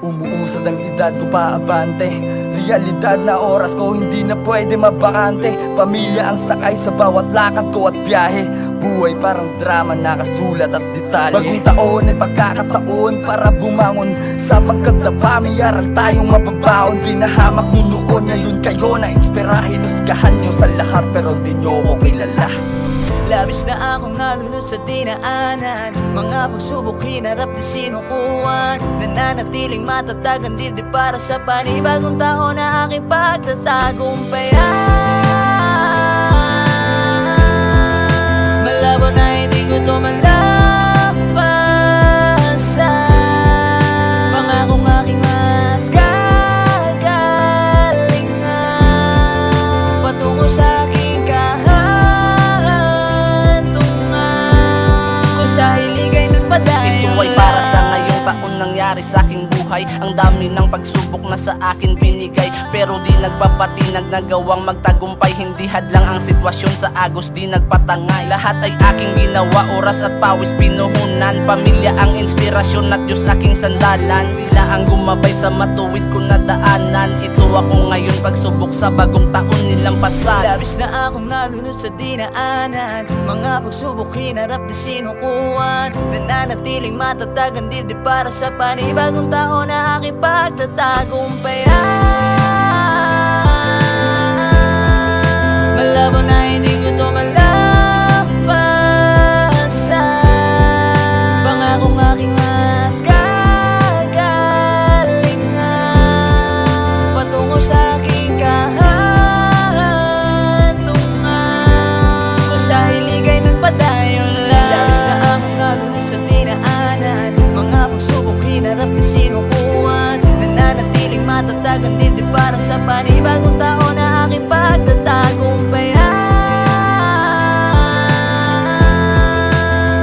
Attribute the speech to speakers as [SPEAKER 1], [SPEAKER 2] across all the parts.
[SPEAKER 1] Umuusad ang edad ko paabante. Realidad na oras ko hindi na pwede mabakante. Pamilya ang sakay sa bawat lakad ko at biyahe. Buhay parang drama, nakasulat at detalye. Bagong taon ay pagkakataon para bumangon. Sapagkat na may aral tayong mababaon. Pinahamak nyo noon, ngayon kayo na inspirahin. Husgahan nyo sa lahat pero di nyo ko kilala.
[SPEAKER 2] Labis na akong nalulod sa dinaanan. Mga pagsubok hinarap di sinukuhan. Nananatiling matatag ang dibdib para sa panibagong taon na aking pagtatagumpayan. Malabo na hindi ko to malampasan. Pangakong aking mas gagalingan patungo sa aking sa hiligay ng padayon.
[SPEAKER 3] Ito ay para sa ngayong taon nangyari sa aking buhay. Ang dami ng pagsubok na sa akin binigay, pero di nagpapatinag na gawang magtagumpay. Hindi hadlang ang sitwasyon, sa agos di nagpatangay. Lahat ay aking ginawa, oras at pawis pinuhunan. Pamilya ang inspirasyon at Diyos aking sandalan. Sila ang gumabay sa matuwid ko na daanan. Ito ako ngayon, pagsubok sa bagong taon nilang pasan.
[SPEAKER 2] Labis na akong nalulod sa dinaanan. Mga pagsubok hinarap di sinukuhan. Nananatiling matatag ang dibdib para sa panibagong taon na aking pagtatagumpayan. Malabo na hindi ko to malampasan. Pangakong aking mas gagalingan patungo sa aking kahantungan. Kung sa hiligay ng padayon lang. Labis na akong nalulod sa dinaanan. Mga pagsubok hinarap di sinukuhan. Nananatiling matatag ang dibdib para sa panibagong taon na aking pagtatagumpayan.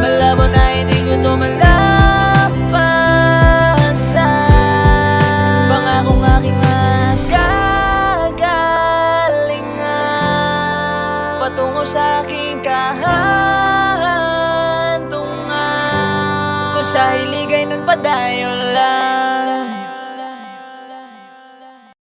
[SPEAKER 2] Malabo na hindi ko to malampasan. Pangakong aking mas gagalingan patungo sa aking kahantungan. Kung sa hiligay ng padayon lang.